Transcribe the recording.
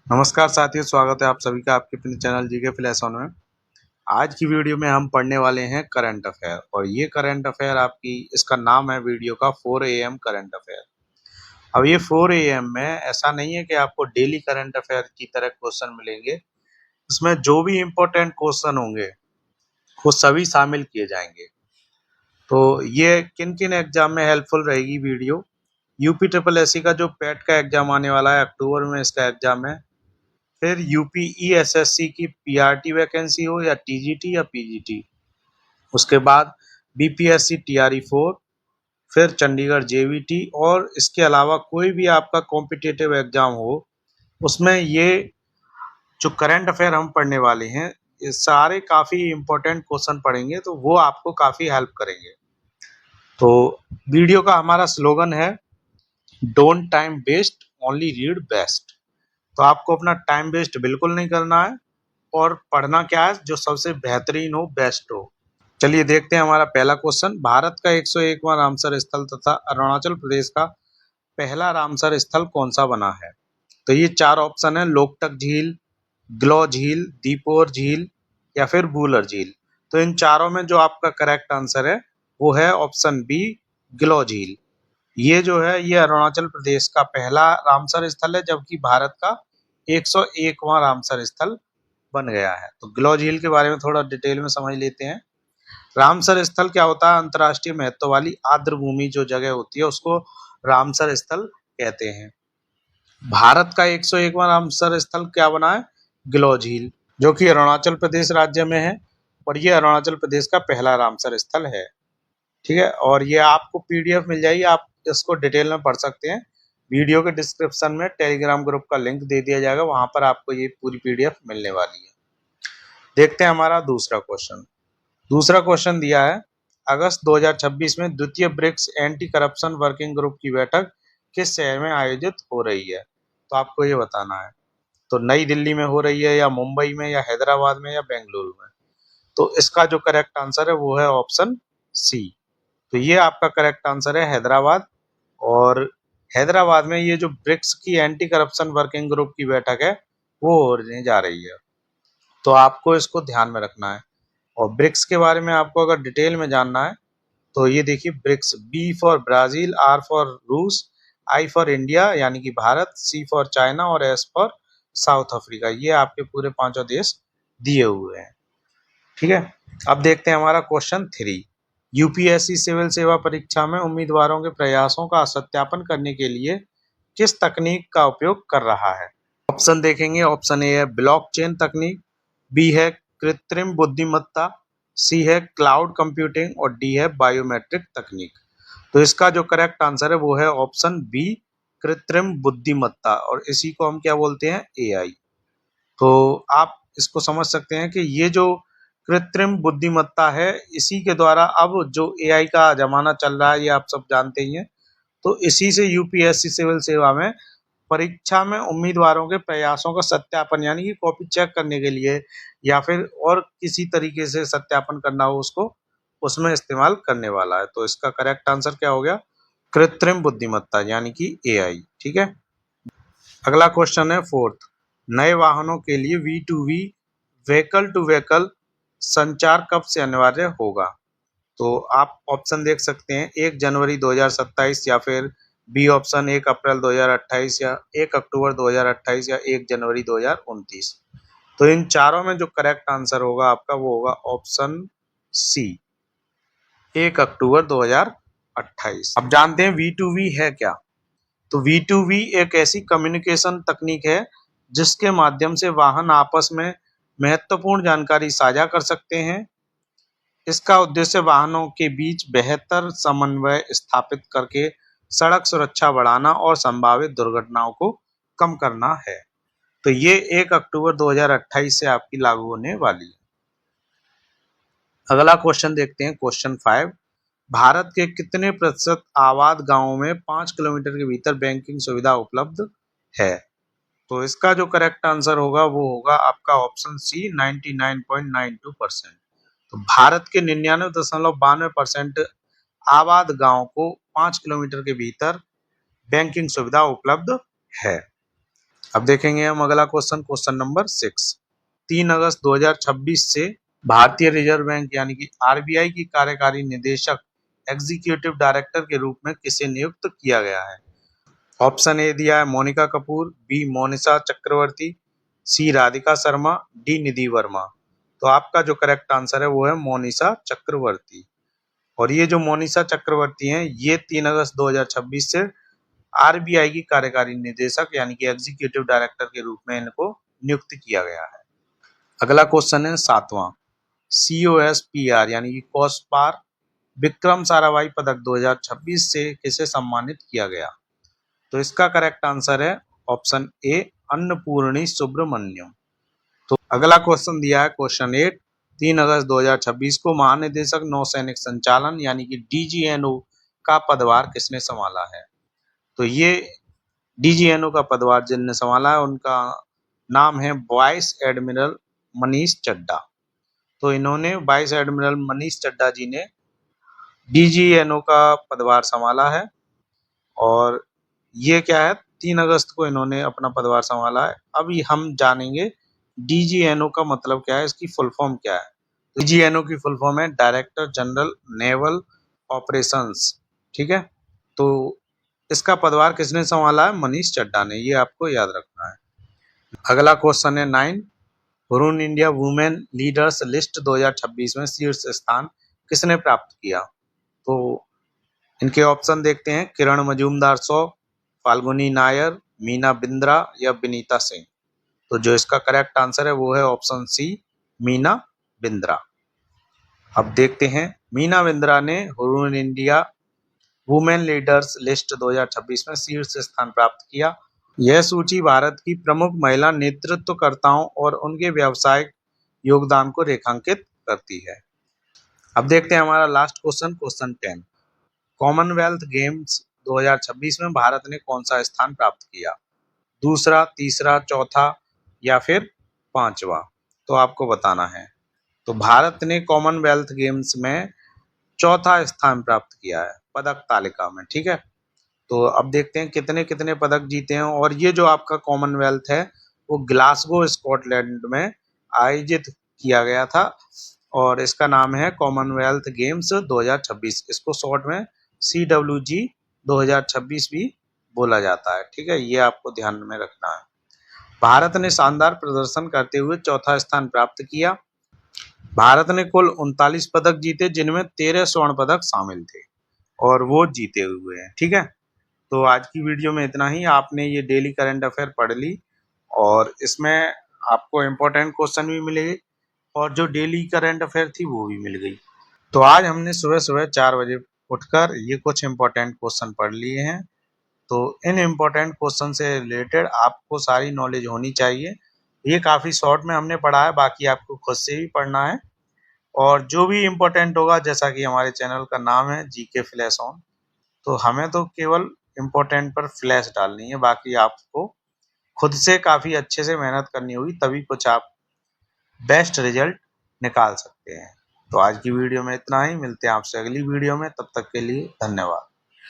नमस्कार साथियों, स्वागत है आप सभी का आपके अपने चैनल जीके फ्लैश ऑन में। आज की वीडियो में हम पढ़ने वाले हैं करंट अफेयर और ये करंट अफेयर आपकी इसका नाम है वीडियो का 4 AM करंट अफेयर। अब ये 4 AM में ऐसा नहीं है कि आपको डेली करंट अफेयर की तरह क्वेश्चन मिलेंगे। इसमें जो भी इम्पोर्टेंट क्वेश्चन होंगे वो सभी शामिल किए जाएंगे। तो ये किन किन एग्जाम में हेल्पफुल रहेगी वीडियो। यूपी ट्रिपल एससी का जो पेट का एग्जाम आने वाला है, अक्टूबर में इसका एग्जाम है। फिर यूपीईएसएससी की पीआरटी वैकेंसी हो या टीजीटी या पीजीटी, उसके बाद बीपीएससी टीआरई 4, फिर चंडीगढ़ जेवीटी, और इसके अलावा कोई भी आपका कॉम्पिटिटिव एग्जाम हो उसमें ये जो करंट अफेयर हम पढ़ने वाले हैं ये सारे काफ़ी इम्पोर्टेंट क्वेश्चन पढ़ेंगे, तो वो आपको काफ़ी हेल्प करेंगे। तो वीडियो का हमारा स्लोगन है don't time waste, only read best. तो आपको अपना टाइम वेस्ट बिल्कुल नहीं करना है और पढ़ना क्या है, जो सबसे बेहतरीन हो, बेस्ट हो। चलिए देखते हैं हमारा पहला क्वेश्चन। भारत का 101वां रामसर स्थल तथा अरुणाचल प्रदेश का पहला रामसर स्थल कौन सा बना है? तो ये चार ऑप्शन है: लोकटक झील, ग्लो झील, दीपोर झील या फिर बूलर झील। तो इन चारों में जो आपका करेक्ट आंसर है वो है ऑप्शन बी, ग्लो झील। ये जो है ये अरुणाचल प्रदेश का पहला रामसर स्थल है, जबकि भारत का 101वां रामसर स्थल बन गया है। तो ग्लो झील के बारे में थोड़ा डिटेल में समझ लेते हैं। रामसर स्थल क्या होता है? अंतर्राष्ट्रीय महत्व वाली आर्द्र भूमि जो जगह होती है उसको रामसर स्थल कहते हैं। भारत का 101वां रामसर स्थल क्या बना है? ग्लो झील, जो कि अरुणाचल प्रदेश राज्य में है और ये अरुणाचल प्रदेश का पहला रामसर स्थल है। ठीक है, और ये आपको पीडीएफ मिल जाएगी, आप इसको डिटेल में पढ़ सकते हैं। वीडियो के डिस्क्रिप्शन में टेलीग्राम ग्रुप का लिंक दे दिया जाएगा, वहां पर आपको ये पूरी पीडीएफ मिलने वाली है। देखते हैं हमारा दूसरा क्वेश्चन। दूसरा क्वेश्चन दिया है, अगस्त 2026 में द्वितीय BRICS anti corruption working group की बैठक किस शहर में आयोजित हो रही है? तो आपको ये बताना है। तो नई दिल्ली में हो रही है या मुंबई में या हैदराबाद में या बेंगलुरु में? तो इसका जो करेक्ट आंसर है वो है ऑप्शन सी। तो ये आपका करेक्ट आंसर है, हैदराबाद। और हैदराबाद में ये जो ब्रिक्स की एंटी करप्शन वर्किंग ग्रुप की बैठक है वो होने जा रही है। तो आपको इसको ध्यान में रखना है। और ब्रिक्स के बारे में आपको अगर डिटेल में जानना है तो ये देखिए, BRICS: B for Brazil, R for रूस, आई फॉर इंडिया यानी कि भारत, सी फॉर चाइना और एस फॉर साउथ अफ्रीका। ये आपके पूरे पांचों देश दिए हुए हैं। ठीक है, अब देखते हैं हमारा क्वेश्चन 3। यूपीएससी सिविल सेवा परीक्षा में उम्मीदवारों के प्रयासों का सत्यापन करने के लिए किस तकनीक का उपयोग कर रहा है? ऑप्शन देखेंगे। ऑप्शन ए है ब्लॉकचेन तकनीक, बी है कृत्रिम बुद्धिमत्ता, सी है क्लाउड कंप्यूटिंग और डी है बायोमेट्रिक तकनीक। तो इसका जो करेक्ट आंसर है वो है ऑप्शन बी, कृत्रिम बुद्धिमत्ता, और इसी को हम क्या बोलते हैं? एआई। तो आप इसको समझ सकते हैं कि ये जो कृत्रिम बुद्धिमत्ता है, इसी के द्वारा अब जो एआई का जमाना चल रहा है ये आप सब जानते ही हैं। तो इसी से यूपीएससी सिविल सेवा में परीक्षा में उम्मीदवारों के प्रयासों का सत्यापन यानी कि कॉपी चेक करने के लिए या फिर और किसी तरीके से सत्यापन करना हो उसको, उसमें इस्तेमाल करने वाला है। तो इसका करेक्ट आंसर क्या हो गया? कृत्रिम बुद्धिमत्ता यानी कि एआई। ठीक है, अगला क्वेश्चन है 4th। नए वाहनों के लिए V2V, व्हीकल टू व्हीकल संचार कब से अनिवार्य होगा? तो आप ऑप्शन देख सकते हैं, 1 जनवरी 2027 या फिर बी ऑप्शन 1 अप्रैल 2028 या 1 अक्टूबर 2028 या 1 जनवरी 2029। तो इन चारों में जो करेक्ट आंसर होगा आपका वो होगा ऑप्शन सी, 1 अक्टूबर 2028। अब जानते हैं V2V है क्या। तो V2V एक ऐसी कम्युनिकेशन तकनीक है जिसके माध्यम से वाहन आपस में महत्वपूर्ण जानकारी साझा कर सकते हैं। इसका उद्देश्य वाहनों के बीच बेहतर समन्वय स्थापित करके सड़क सुरक्षा बढ़ाना और संभावित दुर्घटनाओं को कम करना है। तो ये 1 अक्टूबर 2028 से आपकी लागू होने वाली है। अगला क्वेश्चन देखते हैं, क्वेश्चन 5। भारत के कितने प्रतिशत आबाद गांवों में 5 किलोमीटर के भीतर बैंकिंग सुविधा उपलब्ध है? तो इसका जो करेक्ट आंसर होगा वो होगा आपका ऑप्शन सी, 99.92%। तो भारत के 99.92% आबाद गांव को 5 किलोमीटर के भीतर बैंकिंग सुविधा उपलब्ध है। अब देखेंगे हम अगला क्वेश्चन नंबर 6। 3 अगस्त 2026 से भारतीय रिजर्व बैंक यानी कि आरबीआई की कार्यकारी निदेशक एग्जीक्यूटिव डायरेक्टर के रूप में किसे नियुक्त किया गया है? ऑप्शन ए दिया है मोनिका कपूर, बी मोनिशा चक्रवर्ती, सी राधिका शर्मा, डी निधि वर्मा। तो आपका जो करेक्ट आंसर है वो है मोनिशा चक्रवर्ती। और ये जो मोनिशा चक्रवर्ती हैं ये 3 अगस्त 2026 से आरबीआई की कार्यकारी निदेशक यानी कि एग्जीक्यूटिव डायरेक्टर के रूप में इनको नियुक्त किया गया है। अगला क्वेश्चन है 7वां। COSPR यानी कि कॉस्पार विक्रम साराभाई पदक 2026 से किसे सम्मानित किया गया? तो इसका करेक्ट आंसर है ऑप्शन ए अन्नपूर्णी सुब्रमण्यम। तो अगला क्वेश्चन दिया है क्वेश्चन 8। 3 अगस्त 2026 को महानिदेशक नौसैनिक संचालन यानी कि DGNO का पदभार किसने संभाला है? तो ये DGNO का पदभार जिनने संभाला है उनका नाम है वाइस एडमिरल मनीष चड्ढा। तो इन्होंने वाइस एडमिरल मनीष चड्ढा जी ने DGNO का पदभार संभाला है। और ये क्या है 3 अगस्त को इन्होंने अपना पदभार संभाला है। अभी हम जानेंगे DGNO का मतलब क्या है, इसकी फुल फॉर्म क्या है। DGNO की फुल फॉर्म है डायरेक्टर जनरल नेवल ऑपरेशंस। ठीक है, तो इसका पदभार किसने संभाला है? मनीष चड्ढा ने। ये आपको याद रखना है। अगला क्वेश्चन है 9। Hurun India women leaders list 2026 में शीर्ष स्थान किसने प्राप्त किया? तो इनके ऑप्शन देखते हैं। किरण मजूमदार 100, फाल्गुनी नायर, मीना बिंद्रा या विनीता सिंह। तो जो इसका करेक्ट आंसर है वो है ऑप्शन सी मीना बिंद्रा। अब देखते हैं मीना बिंद्रा ने Hurun India women leaders list 2026 में शीर्ष स्थान प्राप्त किया। यह सूची भारत की प्रमुख महिला नेतृत्वकर्ताओं और उनके व्यावसायिक योगदान को रेखांकित करती है। अब देखते हैं हमारा लास्ट क्वेश्चन 10। कॉमनवेल्थ गेम्स 2026 में भारत ने कौन सा स्थान प्राप्त किया? दूसरा, तीसरा, चौथा या फिर पांचवा? तो आपको बताना है। तो भारत ने कॉमनवेल्थ गेम्स में चौथा स्थान प्राप्त किया है पदक तालिका में। ठीक है, तो अब देखते हैं कितने कितने पदक जीते हैं। और ये जो आपका कॉमनवेल्थ है वो ग्लासगो स्कॉटलैंड में आयोजित किया गया था और इसका नाम है कॉमनवेल्थ गेम्स 2026। इसको शॉर्ट में CWG 2026 भी बोला जाता है। ठीक है, ये आपको ध्यान में रखना है। भारत ने शानदार प्रदर्शन करते हुए चौथा स्थान प्राप्त किया। भारत ने कुल 39 पदक जीते जिनमें 13 स्वर्ण पदक शामिल थे और वो जीते हुए हैं। ठीक है, तो आज की वीडियो में इतना ही। आपने ये डेली करंट अफेयर पढ़ ली और इसमें आपको इम्पोर्टेंट क्वेश्चन भी मिले और जो डेली करंट अफेयर थी वो भी मिल गई। तो आज हमने सुबह सुबह 4 बजे उठकर ये कुछ इम्पोर्टेंट क्वेश्चन पढ़ लिए हैं। तो इन इम्पोर्टेंट क्वेश्चन से रिलेटेड आपको सारी नॉलेज होनी चाहिए। ये काफ़ी शॉर्ट में हमने पढ़ा है, बाकी आपको खुद से भी पढ़ना है। और जो भी इम्पोर्टेंट होगा, जैसा कि हमारे चैनल का नाम है GK फ्लैश ऑन, तो हमें तो केवल इम्पोर्टेंट पर फ्लैश डालनी है। बाकी आपको खुद से काफ़ी अच्छे से मेहनत करनी होगी, तभी कुछ आप बेस्ट रिजल्ट निकाल सकते हैं। तो आज की वीडियो में इतना ही। मिलते हैं आपसे अगली वीडियो में, तब तक के लिए धन्यवाद।